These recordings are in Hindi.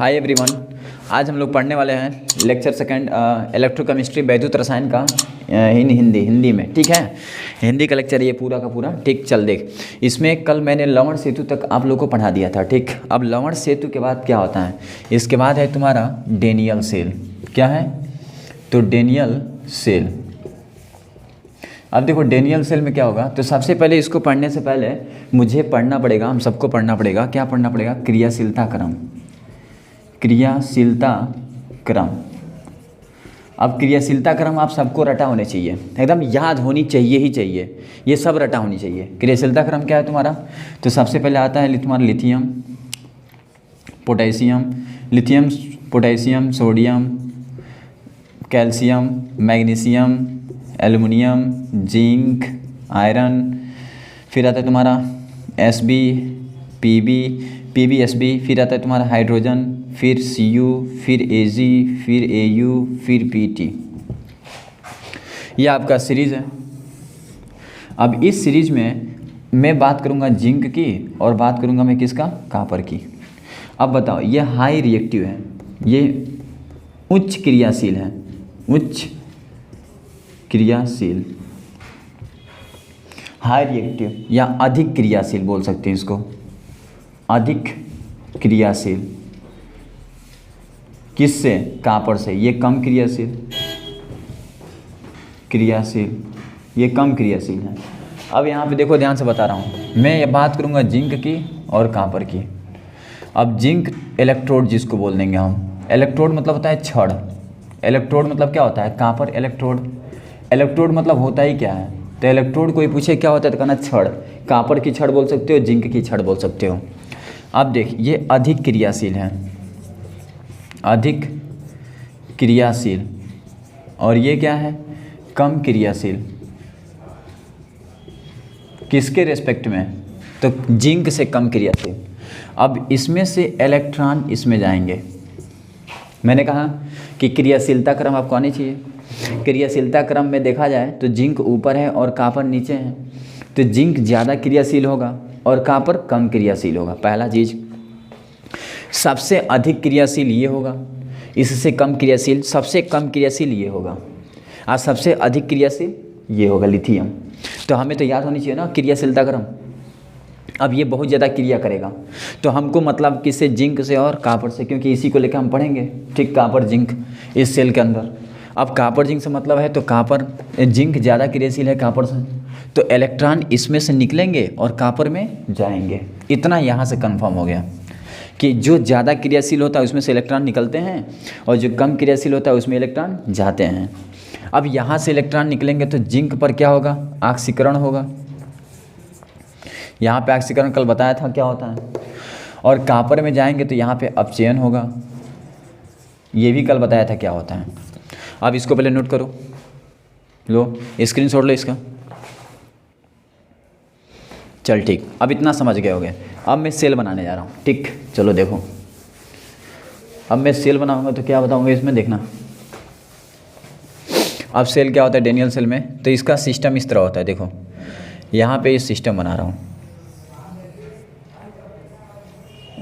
Hi everyone. आज हम लोग पढ़ने वाले हैं लेक्चर सेकंड इलेक्ट्रोकेमिस्ट्री वैद्युत रसायन का हिंदी में। ठीक है, हिंदी का लेक्चर ये पूरा का पूरा। ठीक, चल देख, इसमें कल मैंने लवण सेतु तक आप लोग को पढ़ा दिया था। ठीक, अब लवण सेतु के बाद क्या होता है, इसके बाद है तुम्हारा डेनियल सेल। क्या है? तो डेनियल सेल। अब देखो डेनियल सेल में क्या होगा, तो सबसे पहले इसको पढ़ने से पहले मुझे पढ़ना पड़ेगा, हम सबको पढ़ना पड़ेगा। क्या पढ़ना पड़ेगा? क्रियाशीलता क्रम। क्रियाशीलता क्रम। अब क्रियाशीलता क्रम आप सबको रटा होने चाहिए, एकदम याद होनी चाहिए ही चाहिए, ये सब रटा होनी चाहिए। क्रियाशीलता क्रम क्या है तुम्हारा? तो सबसे पहले आता है तुम्हारा lithium, potassium, lithium, potassium, sodium, calcium, magnesium, aluminium, zinc, iron. फिर आता है तुम्हारा Sb, Pb, PbSb। फिर आता है तुम्हारा हाइड्रोजन, फिर Cu, फिर Ag, फिर Au, फिर Pt। यह आपका सीरीज़ है। अब इस सीरीज में मैं बात करूंगा जिंक की और बात करूंगा मैं किसका? कॉपर की। अब बताओ, ये हाई रिएक्टिव है, ये उच्च क्रियाशील है, उच्च क्रियाशील, हाई रिएक्टिव या अधिक क्रियाशील बोल सकते हैं इसको, अधिक क्रियाशील। किससे? कॉपर से। ये कम क्रियाशील, ये कम क्रियाशील है। अब यहाँ पे देखो, ध्यान से बता रहा हूँ, मैं ये बात करूँगा जिंक की और कॉपर की। अब जिंक इलेक्ट्रोड जिसको बोल देंगे हम, इलेक्ट्रोड मतलब होता है छड़। इलेक्ट्रोड मतलब क्या होता है? Copper electrode. इलेक्ट्रोड मतलब होता ही क्या है? तो इलेक्ट्रोड कोई पूछे क्या होता है तो कहना छड़। कॉपर की छड़ बोल सकते हो, जिंक की छड़ बोल सकते हो। अब देख, ये अधिक क्रियाशील है, अधिक क्रियाशील, और ये क्या है? कम क्रियाशील। किसके रेस्पेक्ट में? तो जिंक से कम क्रियाशील। अब इसमें से इलेक्ट्रॉन इसमें जाएंगे। मैंने कहा कि क्रियाशीलता क्रम आपको आनी चाहिए। क्रियाशीलता क्रम में देखा जाए तो जिंक ऊपर है और कॉपर नीचे है, तो जिंक ज़्यादा क्रियाशील होगा और कॉपर कम क्रियाशील होगा। पहला चीज़, सबसे अधिक क्रियाशील ये होगा, इससे कम क्रियाशील, सबसे कम क्रियाशील ये होगा, और सबसे अधिक क्रियाशील ये होगा लिथियम। तो हमें तो याद होनी चाहिए ना क्रियाशीलता क्रम। अब ये बहुत ज़्यादा क्रिया करेगा, तो हमको मतलब किससे? जिंक से और कॉपर से, क्योंकि इसी को लेकर हम पढ़ेंगे। ठीक, कॉपर जिंक इस सेल के अंदर। अब कॉपर जिंक से मतलब है तो कॉपर, जिंक ज़्यादा क्रियाशील है कॉपर से, तो इलेक्ट्रॉन इसमें से निकलेंगे और कॉपर में जाएंगे। इतना यहाँ से कंफर्म हो गया कि जो ज़्यादा क्रियाशील होता है उसमें से इलेक्ट्रॉन निकलते हैं और जो कम क्रियाशील होता है उसमें इलेक्ट्रॉन जाते हैं। अब यहाँ से इलेक्ट्रॉन निकलेंगे तो जिंक पर क्या होगा? ऑक्सीकरण होगा। यहाँ पे ऑक्सीकरण कल बताया था क्या होता है। और कॉपर में जाएंगे तो यहाँ पे अपचयन होगा, ये भी कल बताया था क्या होता है। अब इसको पहले नोट करो, लो स्क्रीनशॉट लो इसका। चल ठीक, अब इतना समझ गए होगे। अब मैं सेल बनाने जा रहा हूँ। ठीक, चलो देखो, अब मैं सेल बनाऊंगा तो क्या बताऊंगा इसमें, देखना। अब सेल क्या होता है डेनियल सेल में? तो इसका सिस्टम इस तरह होता है। देखो यहाँ पे ये सिस्टम बना रहा हूँ,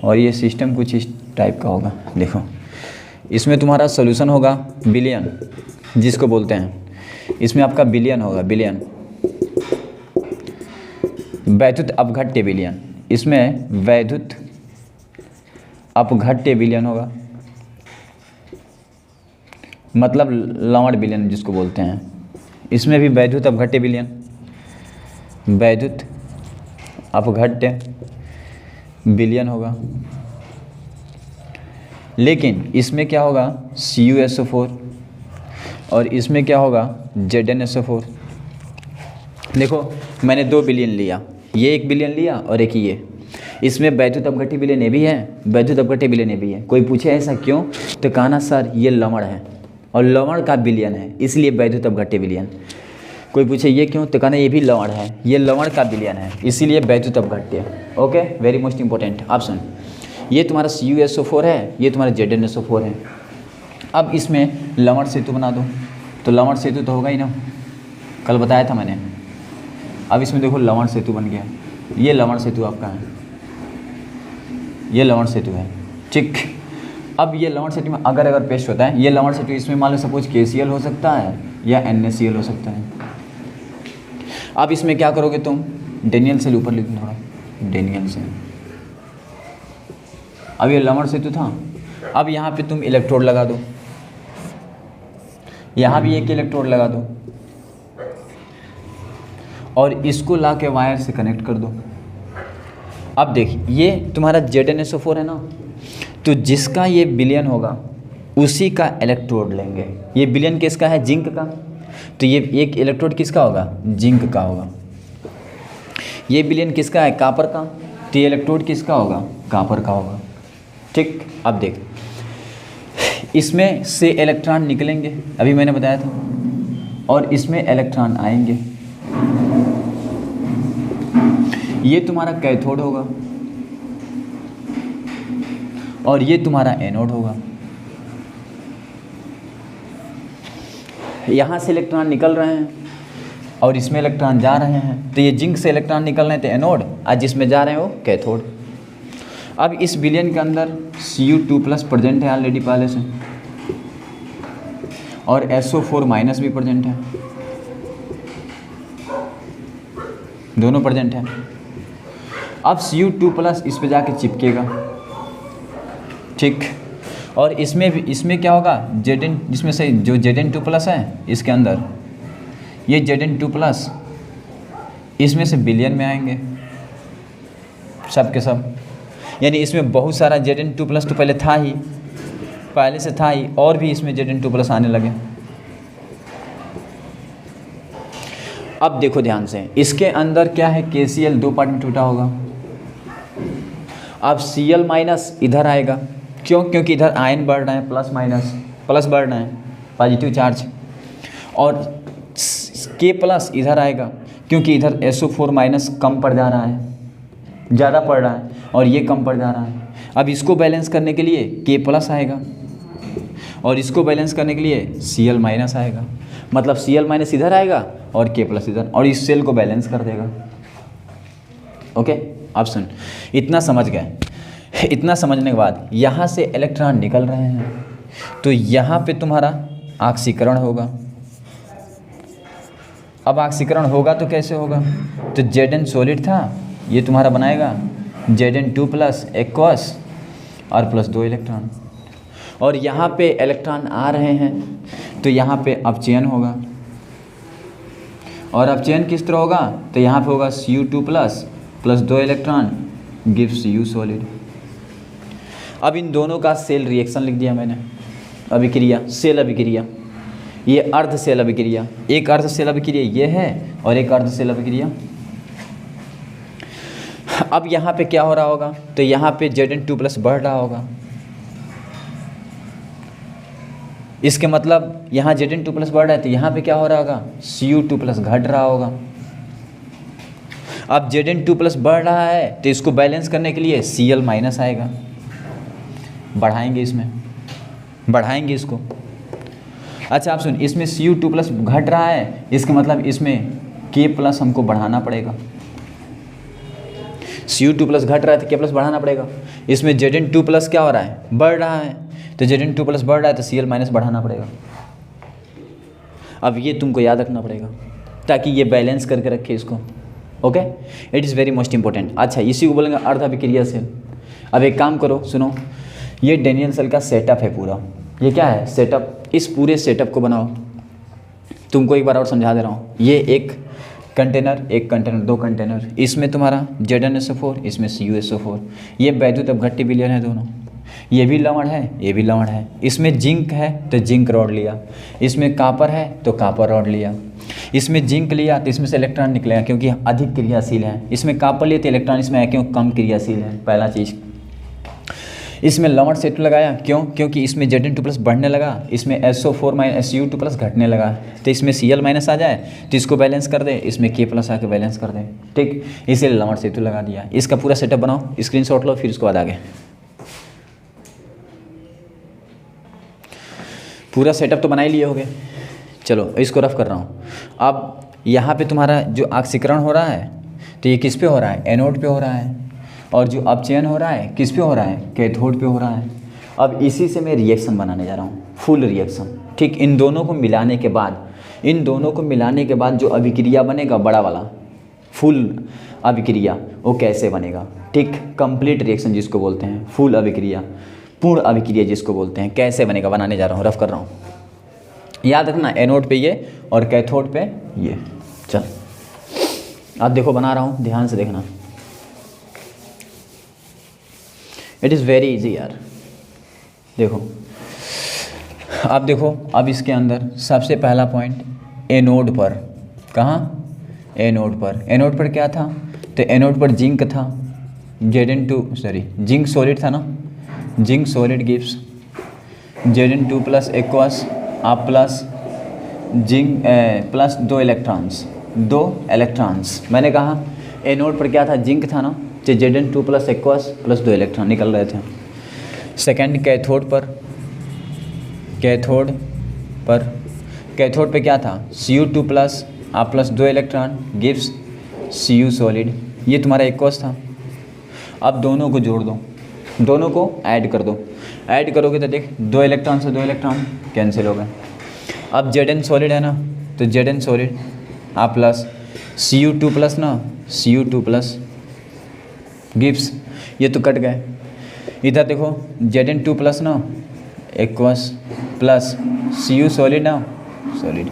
और ये सिस्टम कुछ इस टाइप का होगा। देखो, इसमें तुम्हारा सॉल्यूशन होगा विलयन जिसको बोलते हैं, इसमें आपका विलयन होगा, विलयन, वैद्युत अपघट्य विलयन। इसमें वैद्युत अपघट्य विलयन होगा, मतलब लवण विलयन जिसको बोलते हैं। इसमें भी वैद्युत अपघट्य विलयन, वैद्युत अपघट्य विलयन होगा। लेकिन इसमें क्या होगा? CuSO4, और इसमें क्या होगा? ZnSO4। देखो मैंने 2 विलयन लिया, ये एक विलयन लिया और एक ये। इसमें वैद्युत अपघट्य विलयन भी है, वैद्युत अपघट्य विलयन भी है। कोई पूछे ऐसा क्यों, तो कहना सर ये लवण है और लवण का विलयन है इसलिए वैद्युत अपघट्य विलयन। कोई पूछे ये क्यों, तो कहना ये भी लवण है, ये लवण का विलयन है इसीलिए वैद्युत अपघट्य। Okay, very most important option. ये तुम्हारा CuSO4 है, ये तुम्हारा ZnSO4 है। अब इसमें लवण सेतु बना दो, तो लवण सेतु तो होगा ही ना, कल बताया था मैंने। अब इसमें देखो लवण सेतु बन गया, ये लवण सेतु आपका है, ये लवण सेतु है। ठीक, अब ये लवण सेतु में अगर पेस्ट होता है, ये लवण सेतु इसमें मान लो सपोज KCl हो सकता है या NaCl हो सकता है। अब इसमें क्या करोगे तुम, डेनियल सेल ऊपर लिख लो, डेनियल सेल। अब ये लवण सेतु था, अब यहाँ पे तुम इलेक्ट्रोड लगा दो, यहाँ भी एक इलेक्ट्रोड लगा दो और इसको ला के वायर से कनेक्ट कर दो। अब देखिए ये तुम्हारा ZnSO4 है ना, तो जिसका ये विलयन होगा उसी का इलेक्ट्रोड लेंगे। ये विलयन किसका है, जिंक का, तो ये एक इलेक्ट्रोड किसका होगा, जिंक का होगा। ये विलयन किसका है, कॉपर का, तो ये इलेक्ट्रोड किसका होगा, कॉपर का होगा। ठीक, अब देख इसमें से इलेक्ट्रॉन निकलेंगे, अभी मैंने बताया था, और इसमें इलेक्ट्रॉन आएंगे। ये तुम्हारा कैथोड होगा और ये तुम्हारा एनोड होगा। यहाँ से इलेक्ट्रॉन निकल रहे हैं और इसमें इलेक्ट्रॉन जा रहे हैं, तो ये जिंक से इलेक्ट्रॉन निकल रहे हैं तो एनोड, और जिसमें जा रहे हैं वो कैथोड। अब इस विलयन के अंदर Cu2+ प्रेजेंट है ऑलरेडी पहले से, और SO4- भी प्रेजेंट है, दोनों प्रेजेंट है। अब Cu2+ इस पे जाके चिपकेगा, ठीक, और इसमें क्या होगा, Zn, इसमें से जो Zn2+ है इसके अंदर, ये Zn2+ इसमें से विलयन में आएंगे सब के सब, यानी इसमें बहुत सारा Zn2+ तो पहले से था ही, और भी इसमें Zn2+ आने लगे। अब देखो ध्यान से, इसके अंदर क्या है, KCl 2 पार्ट में टूटा होगा। अब Cl- इधर आएगा, क्यों, क्योंकि इधर आयन बढ़ रहे हैं, प्लस बढ़ रहे हैं, पॉजिटिव चार्ज, और K+ इधर आएगा क्योंकि इधर SO4- कम पड़ जा रहा है, ज़्यादा पड़ रहा है, और ये कम पड़ जा रहा है। अब इसको बैलेंस करने के लिए K+ आएगा और इसको बैलेंस करने के लिए Cl- आएगा, मतलब Cl- इधर आएगा और K+ इधर, और इस सेल को बैलेंस कर देगा। ओके, अब सुन, इतना समझ गए। इतना समझने के बाद यहाँ से इलेक्ट्रॉन निकल रहे हैं, तो यहाँ पे तुम्हारा ऑक्सीकरण होगा। अब ऑक्सीकरण होगा तो कैसे होगा, तो Zn सॉलिड था, ये तुम्हारा बनाएगा Zn2+ एक्वस और प्लस 2 इलेक्ट्रॉन, और यहाँ पे इलेक्ट्रॉन आ रहे हैं तो यहाँ पे अपचयन होगा, और अपचयन किस तरह होगा, तो यहाँ पे होगा Cu2+ plus 2 electron gives U solid. अब इन दोनों का सेल रिएक्शन लिख दिया मैंने, अभिक्रिया, सेल अभिक्रिया, ये अर्ध सेल अभिक्रिया, एक अर्ध सेल अभिक्रिया ये है और एक अर्ध सेल अभिक्रिया। अब यहाँ पे क्या हो रहा होगा, तो यहाँ पे Zn2+ बढ़ रहा होगा, इसके मतलब यहाँ Zn2+ बढ़ रहा है तो यहाँ पे क्या हो रहा होगा, Cu2+ घट रहा होगा। अब Zn2+ बढ़ रहा है तो इसको बैलेंस करने के लिए Cl- आएगा, बढ़ाएंगे, इसमें बढ़ाएंगे इसको। अच्छा आप सुन, इसमें Cu2+ घट रहा है, इसका मतलब इसमें K+ हमको बढ़ाना पड़ेगा। Cu2+ घट रहा है तो K+ बढ़ाना पड़ेगा। इसमें Zn2+ क्या हो रहा है, बढ़ रहा है, तो Zn2+ बढ़ रहा है तो Cl- बढ़ाना पड़ेगा। अब ये तुमको याद रखना पड़ेगा ताकि ये बैलेंस करके रखे इसको। Okay, it is very most important. अच्छा, इसी को बोलेंगे अर्ध अभिक्रिया सेल। अब एक काम करो, सुनो, ये डेनियल सेल का सेटअप है पूरा। ये क्या है, सेटअप। इस पूरे सेटअप को बनाओ। तुमको एक बार और समझा दे रहा हूँ। ये एक कंटेनर, एक कंटेनर, 2 कंटेनर, इसमें तुम्हारा ZnSO4, इसमें CuSO4। ये वैद्युत अपघट्य विलयन है दोनों। ये भी लवण है, ये भी लवण है। इसमें जिंक है तो जिंक रॉड लिया, इसमें कॉपर है तो कॉपर रॉड लिया। इसमें जिंक लिया तो इसमें से इलेक्ट्रॉन निकलेगा क्योंकि अधिक क्रियाशील है। इसमें कॉपर लिए तो इलेक्ट्रॉन इसमें आया क्यों, कम क्रियाशील है, पहला चीज़। इसमें लवण सेतु लगाया क्यों, क्योंकि इसमें Zn2+ बढ़ने लगा, इसमें SO4- Cu2+ घटने लगा, तो इसमें Cl- आ जाए तो इसको बैलेंस कर दे, इसमें K+ आके बैलेंस कर दे। ठीक, इसीलिए लवण सेतु लगा दिया। इसका पूरा सेटअप बनाओ, स्क्रीनशॉट लो, फिर उसके बाद आगे। पूरा सेटअप तो बना ही लिए होगे। चलो इसको रफ कर रहा हूँ। अब यहाँ पे तुम्हारा जो ऑक्सीकरण हो रहा है तो ये किस पे हो रहा है, एनोड पे हो रहा है, और जो अपचयन हो रहा है किस पे हो रहा है, कैथोड पे हो रहा है। अब इसी से मैं रिएक्शन बनाने जा रहा हूँ, फुल रिएक्शन। ठीक, इन दोनों को मिलाने के बाद जो अभिक्रिया बनेगा बड़ा वाला फुल अभिक्रिया, वो कैसे बनेगा। ठीक, कंप्लीट रिएक्शन जिसको बोलते हैं, फुल अभिक्रिया, पूर्ण अभिक्रिया जिसको बोलते हैं, कैसे बनेगा बनाने जा रहा हूँ, रफ कर रहा हूँ। याद रखना, एनोड पे ये और कैथोड पे ये। चल अब देखो बना रहा हूँ, ध्यान से देखना। इट इज़ वेरी इजी यार। देखो अब देखो, अब इसके अंदर सबसे पहला पॉइंट एनोड पर, कहाँ, एनोड पर क्या था, तो एनोड पर जिंक था, जिंक सॉलिड था ना, zinc solid gives Zn2 plus aqueous आप प्लस जिंक प्लस 2 इलेक्ट्रॉन्स। मैंने कहा एनोड पर क्या था, जिंक था ना, तो Zn2 plus aqueous plus 2 electron निकल रहे थे। सेकंड कैथोड पे क्या था, Cu2 प्लस आप plus 2 electron gives Cu solid, ये तुम्हारा एक्वस था। अब दोनों को जोड़ दो, दोनों को ऐड कर दो, ऐड करोगे तो देख 2 इलेक्ट्रॉन से 2 इलेक्ट्रॉन कैंसिल हो गए। अब Zn सॉलिड है ना, तो Zn सॉलिड आप प्लस Cu2 प्लस ना, Cu2 प्लस गिव्स, ये तो कट गए। इधर देखो Zn2 प्लस ना एक्वस प्लस Cu सॉलिड ना, सॉलिड।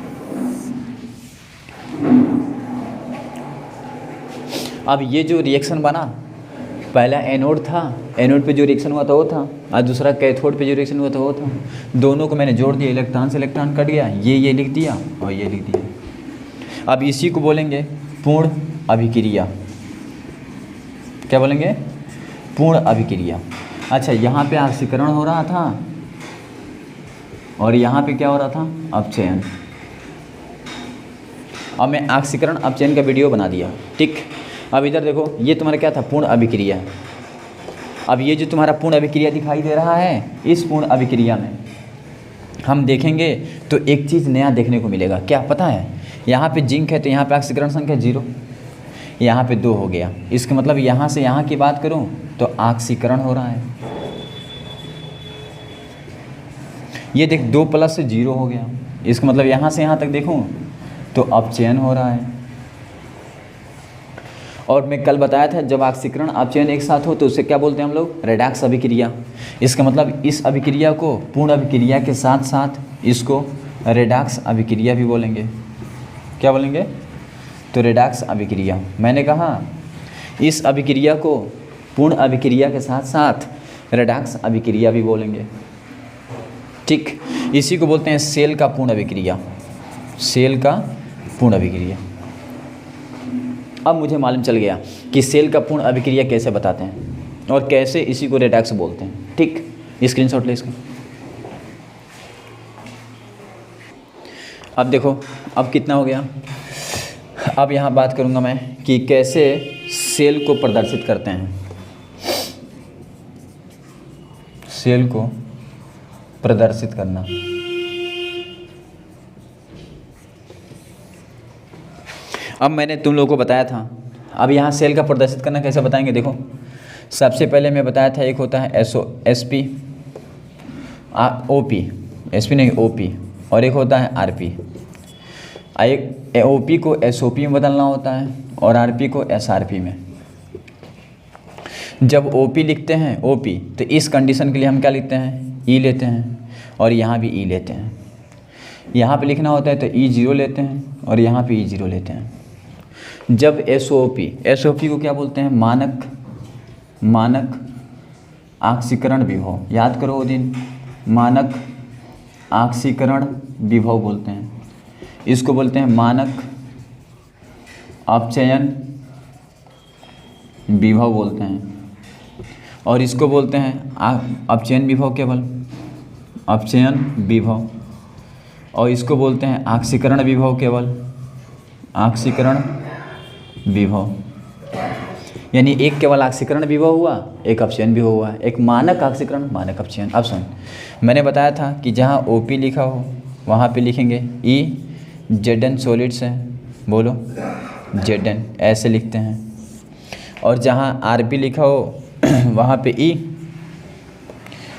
अब ये जो रिएक्शन बना, पहला एनोड था, एनोड पे जो रिएक्शन हुआ था वो था, और दूसरा कैथोड पे जो रिएक्शन हुआ था वो था। दोनों को मैंने जोड़ दिया, इलेक्ट्रॉन से इलेक्ट्रॉन कट गया, ये लिख दिया और ये लिख दिया। अब इसी को बोलेंगे पूर्ण अभिक्रिया। क्या बोलेंगे, पूर्ण अभिक्रिया। अच्छा, यहाँ पे ऑक्सीकरण हो रहा था और यहाँ पे क्या हो रहा था, अपचयन। अब मैं ऑक्सीकरण अपचयन का वीडियो बना दिया। ठीक, अब इधर देखो, ये तुम्हारा क्या था, पूर्ण अभिक्रिया। अब ये जो तुम्हारा पूर्ण अभिक्रिया दिखाई दे रहा है, इस पूर्ण अभिक्रिया में हम देखेंगे तो एक चीज़ नया देखने को मिलेगा। क्या पता है, यहाँ पे जिंक है तो यहाँ पे ऑक्सीकरण संख्या 0, यहाँ पे 2 हो गया। इसका मतलब यहाँ से यहाँ की बात करूँ तो ऑक्सीकरण हो रहा है। ये देख 2 प्लस से 0 हो गया, इसका मतलब यहाँ से यहाँ तक देखूँ तो अपचयन हो रहा है। और मैं कल बताया था, जब ऑक्सीकरण अपचयन एक साथ हो तो उसे क्या बोलते हैं हम लोग, रेडॉक्स अभिक्रिया। इसका मतलब इस अभिक्रिया को पूर्ण अभिक्रिया के साथ साथ इसको रेडॉक्स अभिक्रिया भी बोलेंगे। क्या बोलेंगे, तो रेडॉक्स अभिक्रिया। मैंने कहा इस अभिक्रिया को पूर्ण अभिक्रिया के साथ साथ रेडॉक्स अभिक्रिया भी बोलेंगे। ठीक, इसी को बोलते हैं सेल का पूर्ण अभिक्रिया, सेल का पूर्ण अभिक्रिया। अब मुझे मालूम चल गया कि सेल का पूर्ण अभिक्रिया कैसे बताते हैं और कैसे इसी को रेडॉक्स बोलते हैं। ठीक, स्क्रीनशॉट ले इसका। अब देखो, अब कितना हो गया। अब यहाँ बात करूँगा मैं कि कैसे सेल को प्रदर्शित करते हैं, सेल को प्रदर्शित करना। अब मैंने तुम लोगों को बताया था, अब यहाँ सेल का प्रदर्शित करना कैसे बताएंगे। देखो, सबसे पहले मैं बताया था एक होता है SP OP, SP नहीं OP, और एक होता है RP। एक OP को SOP में बदलना होता है और RP को SRP में। जब OP लिखते हैं OP, तो इस कंडीशन के लिए हम क्या लिखते हैं, E लेते हैं, और यहाँ भी E लेते हैं। यहाँ पे लिखना होता है तो E0 लेते हैं और यहाँ पे E0 लेते हैं। जब SOP को क्या बोलते हैं, मानक ऑक्सीकरण विभव। याद करो वो दिन, मानक ऑक्सीकरण विभव बोलते हैं। इसको बोलते हैं मानक अपचयन विभव बोलते हैं, और इसको बोलते हैं अपचयन विभव, केवल अपचयन विभव, और इसको बोलते हैं ऑक्सीकरण विभव, केवल ऑक्सीकरण विभव। यानी एक केवल ऑक्सीकरण विभव हुआ, एक अपचयन विभव हुआ, एक मानक ऑक्सीकरण, मानक अपचयन। अब सुन, मैंने बताया था कि जहाँ OP लिखा हो वहाँ पे लिखेंगे E Zn सॉलिड्स है, बोलो Zn ऐसे लिखते हैं, और जहाँ RP लिखा हो वहाँ पे E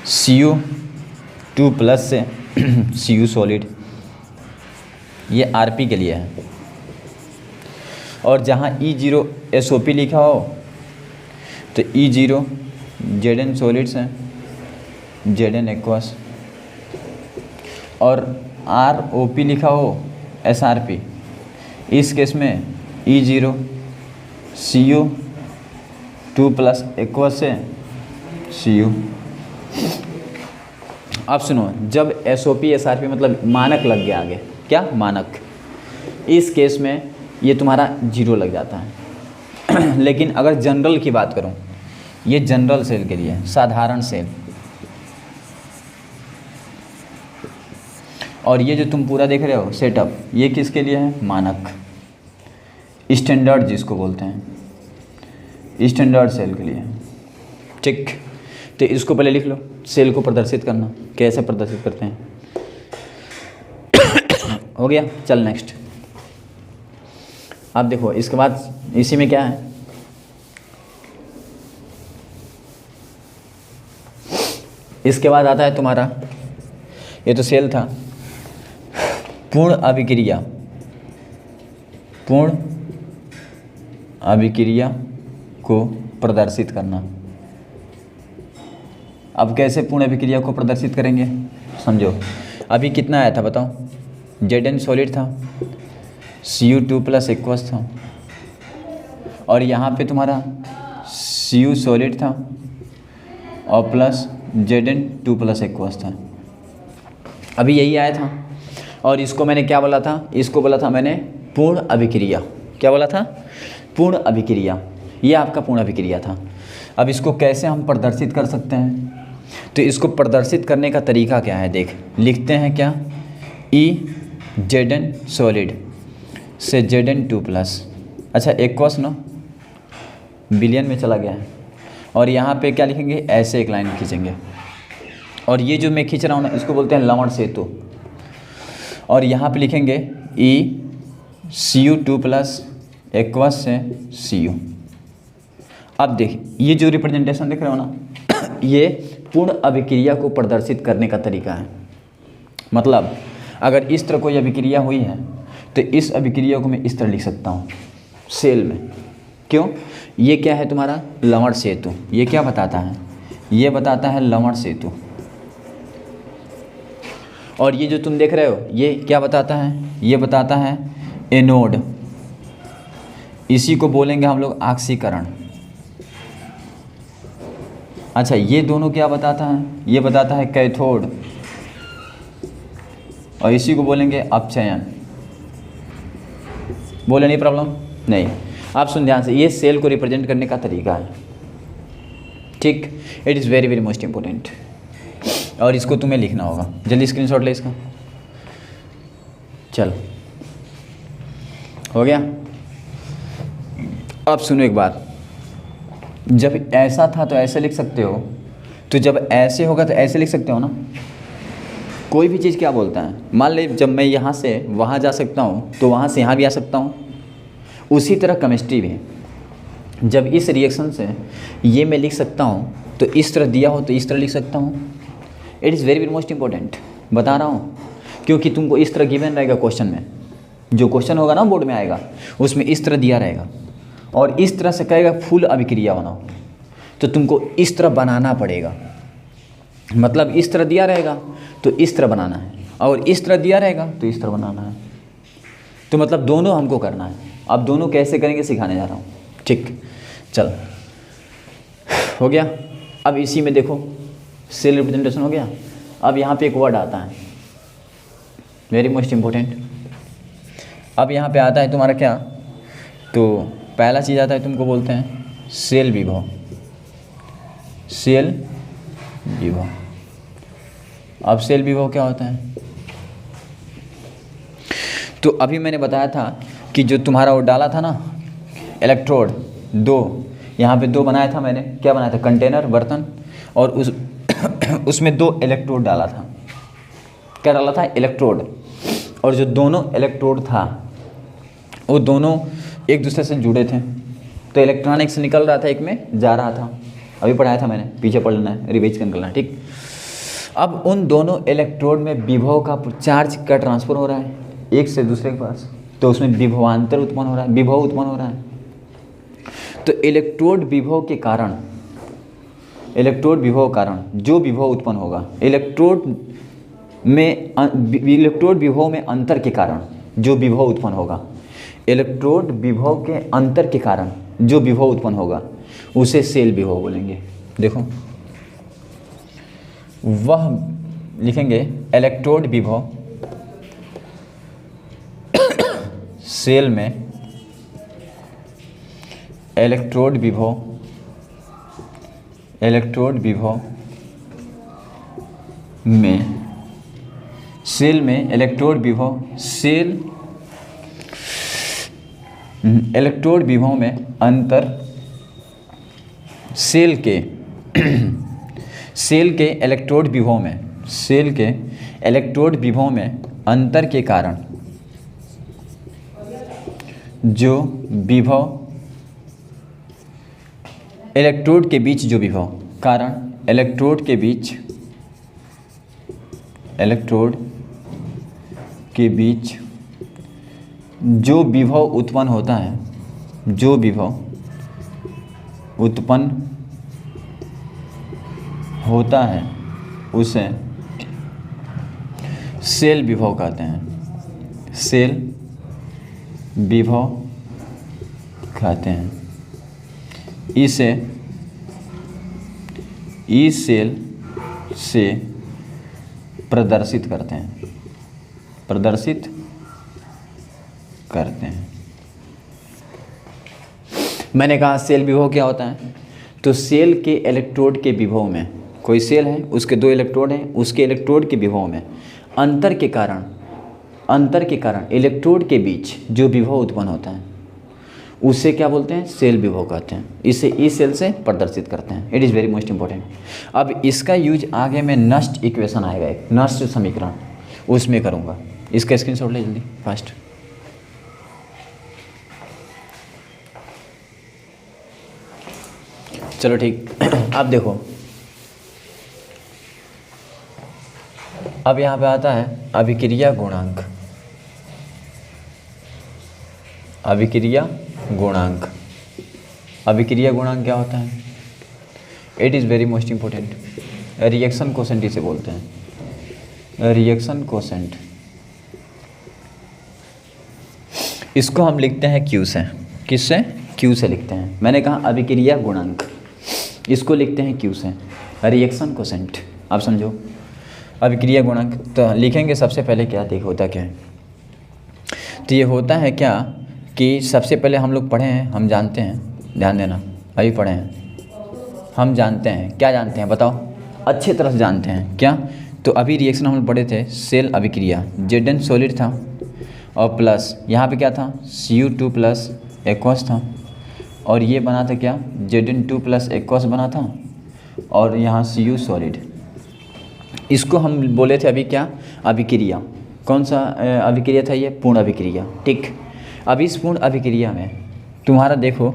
Cu2+ से Cu सॉलिड, ये Rp के लिए है। और जहाँ E0 SOP लिखा हो तो E0 Zn सॉलिड्स हैं, Zn एक्वस, और ROP लिखा हो SRP, इस केस में E0 Cu2+ एक्वस से Cu। अब सुनो, जब SOP SRP मतलब मानक लग गया आगे, क्या मानक, इस केस में ये तुम्हारा 0 लग जाता है। लेकिन अगर जनरल की बात करूं, ये जनरल सेल के लिए, साधारण सेल, और ये जो तुम पूरा देख रहे हो सेटअप, ये किसके लिए है, मानक, स्टैंडर्ड जिसको बोलते हैं, स्टैंडर्ड सेल के लिए। ठीक, तो इसको पहले लिख लो, सेल को प्रदर्शित करना, कैसे प्रदर्शित करते हैं। हो गया, चल नेक्स्ट। अब देखो इसके बाद इसी में क्या है, इसके बाद आता है तुम्हारा, ये तो सेल था, पूर्ण अभिक्रिया, पूर्ण अभिक्रिया को प्रदर्शित करना। अब कैसे पूर्ण अभिक्रिया को प्रदर्शित करेंगे, समझो। अभी कितना आया था बताओ, Zn सॉलिड था, Cu2+ एक्वस था, और यहाँ पे तुम्हारा Cu सॉलिड था और प्लस Zn2+ एक्वस था। अभी यही आया था, और इसको मैंने क्या बोला था, इसको बोला था मैंने पूर्ण अभिक्रिया। क्या बोला था, पूर्ण अभिक्रिया, ये आपका पूर्ण अभिक्रिया था। अब इसको कैसे हम प्रदर्शित कर सकते हैं, तो इसको प्रदर्शित करने का तरीका क्या है, देख लिखते हैं क्या, Zn सॉलिड से Zn2+, अच्छा एक्वस ना, बिलियन में चला गया है, और यहाँ पे क्या लिखेंगे, ऐसे एक लाइन खींचेंगे, और ये जो मैं खींच रहा हूँ ना, इसको बोलते हैं लवण सेतु, और यहाँ पे लिखेंगे Cu2+ एक्वस से Cu। अब देख, ये जो रिप्रेजेंटेशन देख रहे हो ना, ये पूर्ण अभिक्रिया को प्रदर्शित करने का तरीका है। मतलब अगर इस तरह कोई अभिक्रिया हुई है तो इस अभिक्रिया को मैं इस तरह लिख सकता हूँ सेल में। क्यों, ये क्या है तुम्हारा, लवण सेतु। ये क्या बताता है, ये बताता है लवण सेतु। और ये जो तुम देख रहे हो, ये क्या बताता है, ये बताता है एनोड, इसी को बोलेंगे हम लोग ऑक्सीकरण। अच्छा, ये दोनों क्या बताता है, ये बताता है कैथोड, और इसी को बोलेंगे अपचयन। बोले नहीं, प्रॉब्लम नहीं। आप सुन ध्यान से, ये सेल को रिप्रेजेंट करने का तरीका है। ठीक, it is very very most important, और इसको तुम्हें लिखना होगा। जल्दी स्क्रीनशॉट ले इसका। चल, हो गया। अब सुनो एक बात, जब ऐसा था तो ऐसे लिख सकते हो, तो जब ऐसे होगा तो ऐसे लिख सकते हो ना। कोई भी चीज़ क्या बोलता है, मान ले जब मैं यहाँ से वहाँ जा सकता हूँ तो वहाँ से यहाँ भी आ सकता हूँ। उसी तरह केमिस्ट्री भी, जब इस रिएक्शन से ये मैं लिख सकता हूँ तो इस तरह दिया हो तो इस तरह लिख सकता हूँ। It is very very most important, बता रहा हूँ, क्योंकि तुमको इस तरह गिवन रहेगा क्वेश्चन में। जो क्वेश्चन होगा ना बोर्ड में आएगा, उसमें इस तरह दिया रहेगा, और इस तरह से कहेगा फुल अभिक्रिया बनाओ, तो तुमको इस तरह बनाना पड़ेगा। मतलब इस तरह दिया रहेगा तो इस तरह बनाना है, और इस तरह दिया रहेगा तो इस तरह बनाना है। तो मतलब दोनों हमको करना है। अब दोनों कैसे करेंगे सिखाने जा रहा हूँ। ठीक, चल, हो गया। अब इसी में देखो, सेल रिप्रेजेंटेशन हो गया। अब यहाँ पे एक वर्ड आता है, वेरी मोस्ट इम्पोर्टेंट। अब यहाँ पे आता है तुम्हारा क्या, तो पहला चीज़ आता है, तुमको बोलते हैं सेल विभव। सेल विभव। अब सेल विभव क्या होता है, तो अभी मैंने बताया था कि जो तुम्हारा वो डाला था ना इलेक्ट्रोड, दो, यहाँ पे दो बनाया था मैंने। क्या बनाया था, कंटेनर, बर्तन, और उसमें दो इलेक्ट्रोड डाला था। क्या डाला था, इलेक्ट्रोड। और जो दोनों इलेक्ट्रोड था वो दोनों एक दूसरे से जुड़े थे, तो इलेक्ट्रॉन एक से निकल रहा था, एक में जा रहा था। अभी पढ़ाया था मैंने, पीछे पढ़ लेना है, रिवाइज कर लेना है। ठीक, अब उन दोनों इलेक्ट्रोड में विभव का चार्ज का ट्रांसफर हो रहा है एक से दूसरे के पास, तो उसमें विभवांतर उत्पन्न हो रहा है, विभव उत्पन्न हो रहा है। तो इलेक्ट्रोड विभव के कारण, इलेक्ट्रोड विभव कारण जो विभव उत्पन्न होगा, इलेक्ट्रोड विभव में अंतर के कारण जो विभव उत्पन्न होगा, इलेक्ट्रोड विभव के अंतर के कारण जो विभव उत्पन्न होगा उसे सेल विभव बोलेंगे। देखो वह लिखेंगे इलेक्ट्रोड विभव सेल में, इलेक्ट्रोड विभव में, सेल में इलेक्ट्रोड विभव, सेल इलेक्ट्रोड विभव में अंतर, सेल के इलेक्ट्रोड विभव में, सेल के इलेक्ट्रोड विभव में अंतर के कारण जो विभव, इलेक्ट्रोड के बीच जो विभव, कारण इलेक्ट्रोड के बीच जो विभव उत्पन्न होता है, जो विभव उत्पन्न होता है उसे सेल विभव कहते हैं, सेल विभव कहते हैं। इसे ई सेल से प्रदर्शित करते हैं, प्रदर्शित करते हैं। मैंने कहा सेल विभव क्या होता है, तो सेल के इलेक्ट्रोड के विभव में, कोई सेल है उसके दो इलेक्ट्रोड हैं, उसके इलेक्ट्रोड के विभव में अंतर के कारण इलेक्ट्रोड के बीच जो विभव उत्पन्न होता है उसे क्या बोलते हैं, सेल विभव कहते हैं। इसे ई सेल से प्रदर्शित करते हैं। It is very most important. अब इसका यूज आगे में नष्ट इक्वेशन आएगा, एक नष्ट समीकरण, उसमें करूँगा। इसका स्क्रीनशॉट ले जल्दी फास्ट। चलो ठीक। अब देखो, अब यहाँ पे आता है अभिक्रिया गुणांक। अभिक्रिया गुणांक, अभिक्रिया गुणांक क्या होता है? It is very most important. Reaction quotient इसे बोलते हैं, रिएक्शन कोसेंट। इसको हम लिखते हैं क्यू से। किससे? क्यू से लिखते हैं। मैंने कहा अभिक्रिया गुणांक, इसको लिखते हैं क्यू से, रिएक्शन कोसेंट। आप समझो अभिक्रिया गुणांक तो लिखेंगे सबसे पहले क्या, देखो होता क्या है। तो ये होता है क्या कि सबसे पहले हम लोग पढ़े हैं, हम जानते हैं, ध्यान देना, अभी पढ़े हैं, हम जानते हैं। क्या जानते हैं बताओ? अच्छे तरह से जानते हैं। क्या? तो अभी रिएक्शन हम लोग पढ़े थे, सेल अभिक्रिया, Zn सॉलिड था और प्लस यहाँ पे क्या था, Cu2 प्लस एक्वस था, और ये बना था क्या, Zn2 प्लस एक्वस बना था, और यहाँ Cu सॉलिड। इसको हम बोले थे अभी क्या, अभिक्रिया। कौन सा अभिक्रिया था ये? पूर्ण अभिक्रिया। ठीक। अब इस पूर्ण अभिक्रिया में तुम्हारा देखो,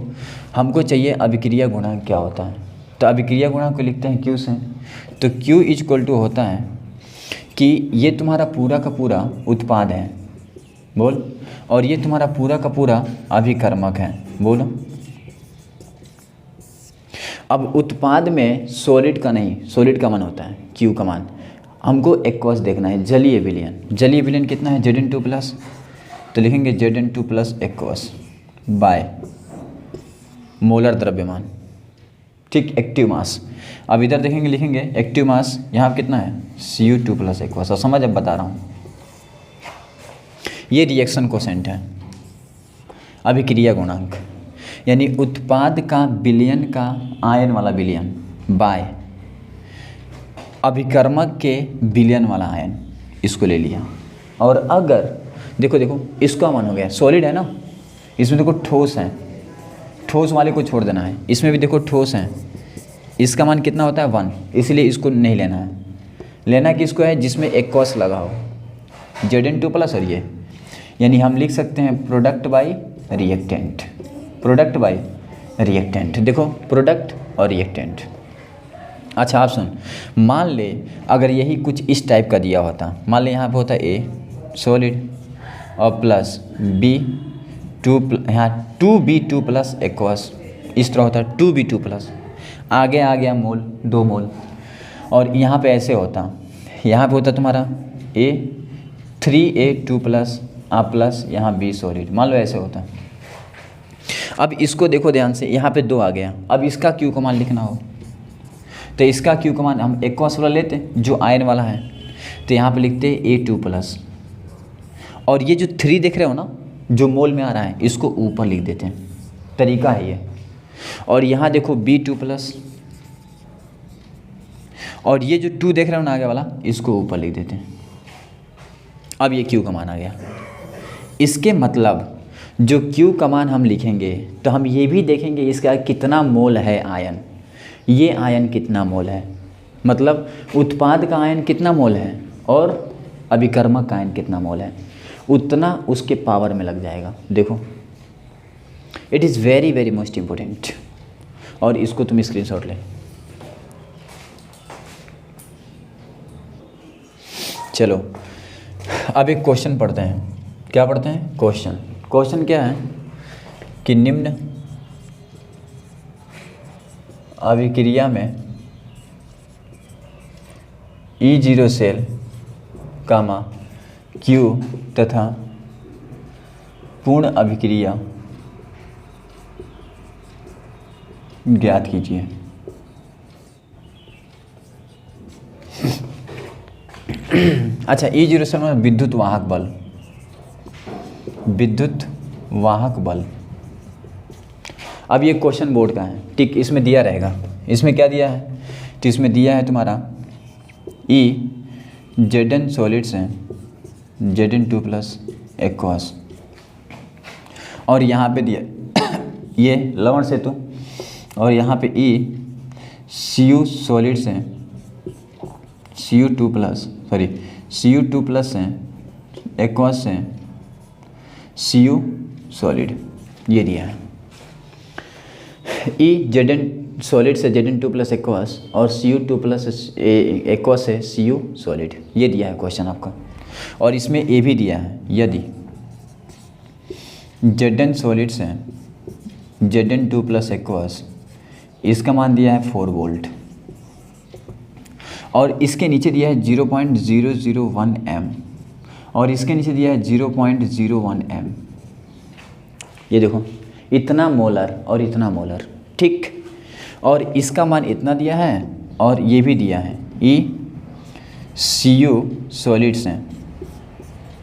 हमको चाहिए अभिक्रिया गुणांक क्या होता है। तो अभिक्रिया गुणांक को लिखते हैं क्यू से। तो क्यू इज इक्वल टू होता है कि ये तुम्हारा पूरा का पूरा उत्पाद है, बोल, और ये तुम्हारा पूरा का पूरा अभिकर्मक है, बोलो। अब उत्पाद में सॉलिड का नहीं, सॉलिड का मान होता है क्यू का मान। हमको एक्वस देखना है, जलीय विलयन। जलीय विलयन कितना है? Zn2 प्लस, तो लिखेंगे Zn2 plus aqueous by molar द्रव्यमान। ठीक, एक्टिव मास। अब इधर देखेंगे, लिखेंगे एक्टिव मास, यहाँ कितना है, Cu2 प्लस एक्वस। और समझ अब बता रहा हूँ, ये रिएक्शन कोसेंट है, अभिक्रिया गुणांक, यानी उत्पाद का विलयन का आयन वाला विलयन बाय अभिकर्मक के विलयन वाला आयन, इसको ले लिया। और अगर देखो देखो इसका मान हो गया, सॉलिड है ना, इसमें देखो ठोस है, ठोस वाले को छोड़ देना है। इसमें भी देखो ठोस है, इसका मान कितना होता है 1, इसलिए इसको नहीं लेना है। लेना किसको है? जिसमें एक्वस लगा हो, Zn2 प्लस और ये, यानी हम लिख सकते हैं product by reactant, product by reactant. देखो प्रोडक्ट और रिएक्टेंट, अच्छा आप सुन, मान ले अगर यही कुछ इस टाइप का दिया होता, मान ले यहाँ पे होता ए सॉलिड और प्लस बी यहाँ 2b2 प्लस एक्वस, इस तरह होता है 2b2 प्लस, आगे आ गया मोल 2 मोल। और यहाँ पे ऐसे होता, यहाँ पे होता तुम्हारा a 3a2 प्लस प्लस यहाँ b सॉलिड, मान लो ऐसे होता। अब इसको देखो ध्यान से, यहाँ पे 2 आ गया, अब इसका क्यू का मान लिखना हो तो इसका क्यू का मान हम एक्वस वाला लेते जो आयन वाला है, तो यहाँ पे लिखते a2 प्लस, और ये जो 3 देख रहे हो ना जो मोल में आ रहा है इसको ऊपर लिख देते हैं, तरीका है ये। और यहाँ देखो b2 प्लस, और ये जो 2 देख रहे हो ना आगे वाला इसको ऊपर लिख देते हैं। अब ये क्यू का मान आ गया। इसके मतलब जो क्यू का मान हम लिखेंगे तो हम ये भी देखेंगे इसका कितना मोल है आयन, ये आयन कितना मोल है, मतलब उत्पाद का आयन कितना मोल है और अभिकर्मक का आयन कितना मोल है, उतना उसके पावर में लग जाएगा। देखो it is very very most important, और इसको तुम स्क्रीनशॉट ले। चलो अब एक क्वेश्चन पढ़ते हैं। क्या पढ़ते हैं? क्वेश्चन। क्वेश्चन क्या है कि निम्न अभिक्रिया में E0 सेल कामा Q तथा पूर्ण अभिक्रिया ज्ञात कीजिए। अच्छा, E0 सेल में विद्युत वाहक बल, विद्युत वाहक बल। अब ये क्वेश्चन बोर्ड का है, ठीक, इसमें दिया रहेगा। इसमें क्या दिया है? तो इसमें दिया है तुम्हारा Zn सॉलिड्स हैं Zn2 प्लस एक्वस, और यहाँ पे दिया ये लवण सेतु, और यहाँ पे Cu सॉलिड्स हैं Cu2 प्लस हैं एक्वस हैं Cu सॉलिड, ये दिया है। Zn सॉलिड से Zn2 प्लस एक्वस और Cu2 प्लस एक्वस है Cu सॉलिड, ये दिया है क्वेश्चन आपका। और इसमें ये भी दिया है, यदि Zn सॉलिड्स हैं Zn2 प्लस एक्वस, इसका मान दिया है 4 वोल्ट, और इसके नीचे दिया है 0.001 एम, और इसके नीचे दिया है 0.01 एम। ये देखो इतना मोलर और इतना मोलर, ठीक, और इसका मान इतना दिया है, और ये भी दिया है Cu सॉलिड्स हैं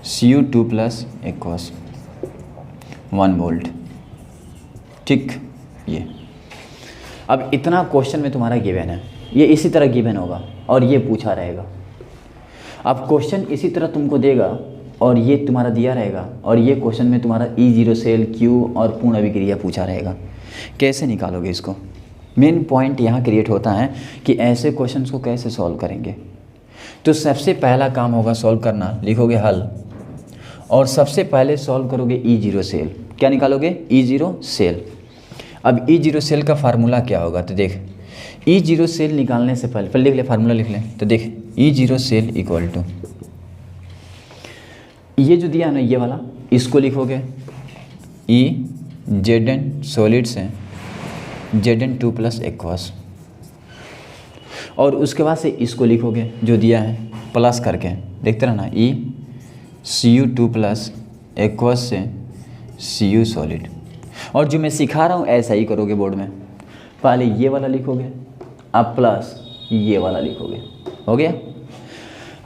Cu2 प्लस एक्वस 1 वोल्ट, ठीक। ये अब इतना क्वेश्चन में तुम्हारा गिवन है, ये इसी तरह गिवन होगा और ये पूछा रहेगा। अब क्वेश्चन इसी तरह तुमको देगा और ये तुम्हारा दिया रहेगा, और ये क्वेश्चन में तुम्हारा E0 सेल Q और पूर्ण अभिक्रिया पूछा रहेगा। कैसे निकालोगे इसको? मेन पॉइंट यहाँ क्रिएट होता है कि ऐसे क्वेश्चंस को कैसे सॉल्व करेंगे। तो सबसे पहला काम होगा सॉल्व करना, लिखोगे हल, और सबसे पहले सॉल्व करोगे E0 सेल। क्या निकालोगे? E0 cell. अब E0 सेल का फार्मूला क्या होगा? तो देख, E0 सेल निकालने से पहले लिख ले, फार्मूला लिख ले। तो देख E0 सेल इक्वल टू ये जो दिया है ना, ये वाला, इसको लिखोगे Zn सॉलिड्स हैं Zn2 प्लस एक्वस, और उसके बाद से इसको लिखोगे जो दिया है प्लस करके, देखते रहना Cu2 प्लस एक्वस से Cu सॉलिड। और जो मैं सिखा रहा हूँ ऐसा ही करोगे बोर्ड में, पहले ये वाला लिखोगे, अब प्लस ये वाला लिखोगे, हो गया।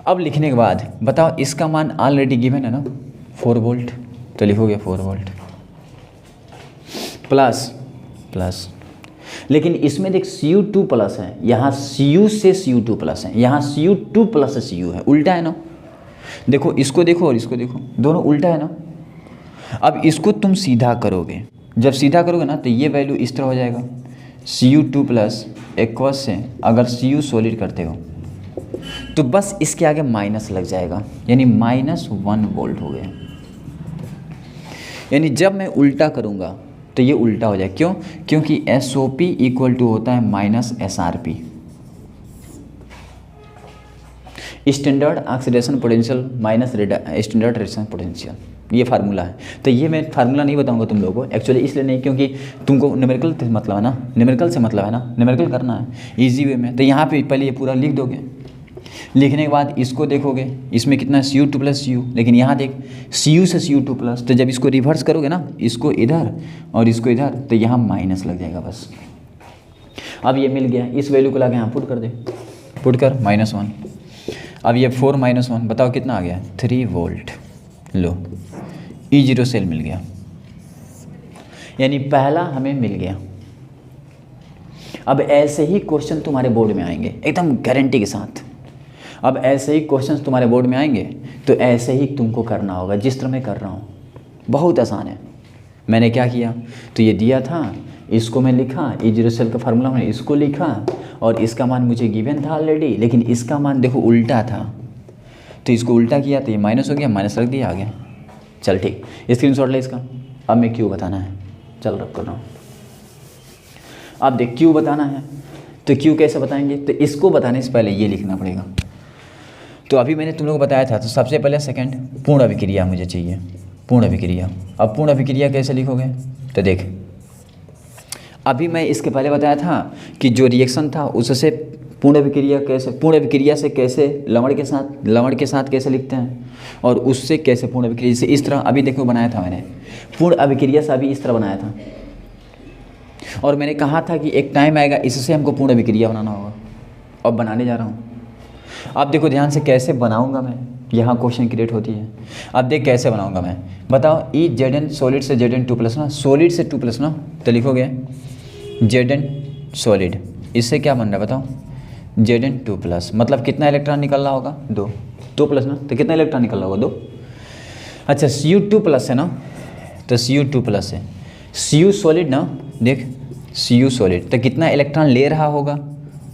अब लिखने के बाद बताओ इसका मान ऑलरेडी गिवन है ना 4 वोल्ट, तो लिखोगे 4 वोल्ट प्लस, लेकिन इसमें देख Cu2 प्लस है, यहाँ Cu से Cu2 प्लस है, यहाँ Cu2 प्लस से Cu है, उल्टा है ना। देखो इसको देखो और इसको देखो, दोनों उल्टा है ना। अब इसको तुम सीधा करोगे, जब सीधा करोगे ना तो ये वैल्यू इस तरह हो जाएगा, Cu2 प्लस एक्वस से अगर Cu सॉलिड करते हो तो बस इसके आगे माइनस लग जाएगा, यानी -1 वोल्ट हो गया। यानी जब मैं उल्टा करूँगा तो ये उल्टा हो जाए, क्यों? क्योंकि SOP इक्वल टू होता है -SRP, standard oxidation potential minus standard reduction potential, ये फार्मूला है। तो ये मैं फार्मूला नहीं बताऊंगा तुम लोगों को एक्चुअली, इसलिए नहीं क्योंकि तुमको न्यूमेरिकल से मतलब है ना, न्यूमेरिकल से मतलब है ना, न्यूमेरिकल करना है इजी वे में। तो यहाँ पे पहले ये पूरा लिख दोगे, लिखने के बाद इसको देखोगे, इसमें कितना Cu2 + Cu, लेकिन यहाँ देख Cu से Cu2+, तो जब इसको रिवर्स करोगे ना, इसको इधर और इसको इधर, तो यहाँ माइनस लग जाएगा बस। अब ये मिल गया, इस वैल्यू को लाके यहाँ पुट कर दे, पुट कर -1। अब ये 4 - 1 बताओ कितना आ गया, 3 वोल्ट। लो E0 सेल मिल गया, यानी पहला हमें मिल गया। अब ऐसे ही क्वेश्चन तुम्हारे बोर्ड में आएंगे एकदम गारंटी के साथ। अब ऐसे ही क्वेश्चंस तुम्हारे बोर्ड में आएंगे तो ऐसे ही तुमको करना होगा जिस तरह मैं कर रहा हूँ। बहुत आसान है। मैंने क्या किया, तो ये दिया था, इसको मैं लिखा, E0 सेल का फार्मूला मैंने इसको लिखा और इसका मान मुझे गिवन था ऑलरेडी, लेकिन इसका मान देखो उल्टा था, तो इसको उल्टा किया तो ये माइनस हो गया, माइनस रख दिया, आ गया। चल ठीक, स्क्रीनशॉट ले इसका। अब मैं क्यों बताना है, चल रख कर रहा हूँ। अब देख क्यों बताना है, तो क्यों कैसे बताएंगे, तो इसको बताने से पहले ये लिखना पड़ेगा। तो अभी मैंने तुम लोगों को बताया था, तो सबसे पहले सेकंड पूर्ण अभिक्रिया मुझे चाहिए, पूर्ण अभिक्रिया। अब पूर्ण अभिक्रिया कैसे लिखोगे, तो देख अभी मैं इसके पहले बताया था कि जो रिएक्शन था उससे पूर्ण अभिक्रिया कैसे, पूर्ण अभिक्रिया से कैसे लवण के साथ कैसे लिखते हैं, और उससे कैसे पूर्ण अभिक्रिया से इस तरह। अभी देखो बनाया था मैंने पूर्ण अभिक्रिया से, अभी इस तरह बनाया था, और मैंने कहा था कि एक टाइम आएगा इससे हमको पूर्ण अभिक्रिया बनाना होगा। अब बनाने जा रहा हूँ। अब देखो ध्यान से कैसे बनाऊंगा मैं, यहाँ क्वेश्चन क्रिएट होती है। अब देख कैसे बनाऊंगा मैं, बताओ। Zn सॉलिड से Zn2+ ना, सॉलिड से 2+ ना, तो लिखोगे Zn सॉलिड, इससे क्या बन रहा है बताओ, Zn2+, मतलब कितना इलेक्ट्रॉन निकल रहा होगा, 2+ ना, तो कितना इलेक्ट्रॉन निकल रहा होगा, 2। अच्छा Cu2+ है ना, तो Cu2+ है, Cu सॉलिड ना, देख Cu सॉलिड, तो कितना इलेक्ट्रॉन ले रहा होगा,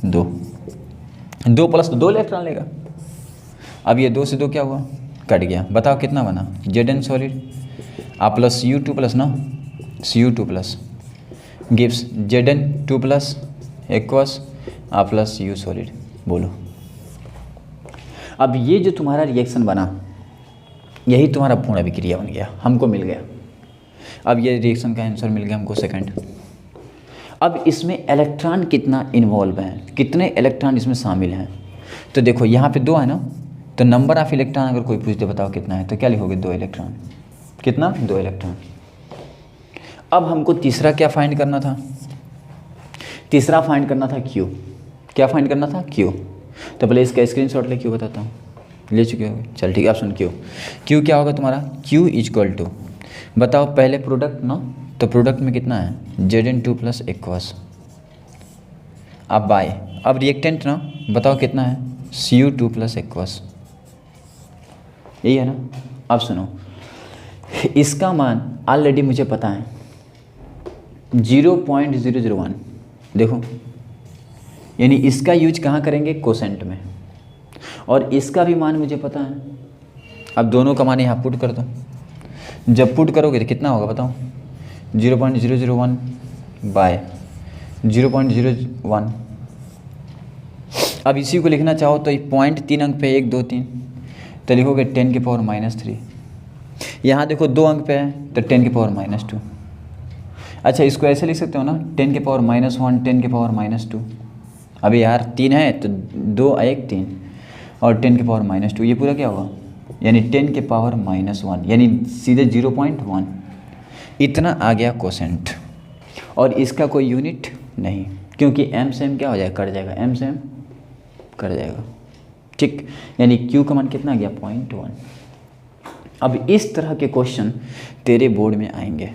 2 + 2 इलेक्ट्रॉन लेगा। अब ये 2 से 2 क्या हुआ, कट गया। बताओ कितना बना, Zn सॉलिड आ प्लस Cu2+ ना, Cu2+ गिव्स Zn2+ इक्वल्स आ प्लस U सॉलिड। बोलो अब ये जो तुम्हारा रिएक्शन बना, यही तुम्हारा पूर्ण अभिक्रिया बन गया, हमको मिल गया। अब ये रिएक्शन का आंसर मिल गया हमको सेकंड। अब इसमें इलेक्ट्रॉन कितना इन्वॉल्व है, कितने इलेक्ट्रॉन इसमें शामिल हैं, तो देखो यहाँ पे 2 है ना, तो नंबर ऑफ इलेक्ट्रॉन अगर कोई पूछ दे बताओ कितना है, तो क्या लिखोगे, 2 इलेक्ट्रॉन। कितना, 2 इलेक्ट्रॉन। अब हमको तीसरा क्या फाइंड करना था, तीसरा फाइंड करना था Q। क्या फाइंड करना था, Q। तो पहले इसका स्क्रीनशॉट ले, Q बताता हूँ, ले चुके हो, चल ठीक है। ऑप्शन Q क्या होगा तुम्हारा, Q = बताओ पहले प्रोडक्ट ना, तो प्रोडक्ट में कितना है, Zn2+ इक्वल्स अब बाय, अब रिएक्टेंट ना, बताओ कितना है, Cu2+ इक्वल्स, यही है ना। अब सुनो, इसका मान ऑलरेडी मुझे पता है 0.001, देखो यानी इसका यूज कहाँ करेंगे, कोसेंट में, और इसका भी मान मुझे पता है। अब दोनों का मान यहाँ पुट कर दो, जब पुट करोगे तो कितना होगा बताओ, 0.001 बाय 0.01। अब इसी को लिखना चाहो तो 0.3 अंक पे 1 2 3, तो लिखोगे 10⁻³ यहाँ देखो 2 अंक पे है तो 10⁻²। अच्छा इसको ऐसे लिख सकते हो ना, 10⁻⁻1 10⁻²। अभी यार 3 है तो 2 1 3 और 10⁻², ये पूरा क्या होगा, यानी 10⁻⁻1, यानी सीधे 0.1। इतना आ गया कोसेंट, और इसका कोई यूनिट नहीं, क्योंकि m से m क्या हो जाएगा, कट जाएगा, m से m कट जाएगा, ठीक। यानी Q का मान कितना आ गया, 0.1। अब इस तरह के क्वेश्चन तेरे बोर्ड में आएंगे,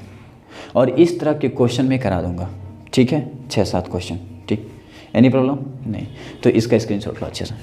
और इस तरह के क्वेश्चन मैं करा दूंगा, ठीक है, 6-7 क्वेश्चन, ठीक। एनी प्रॉब्लम नहीं, तो इसका स्क्रीनशॉट लो अच्छे से।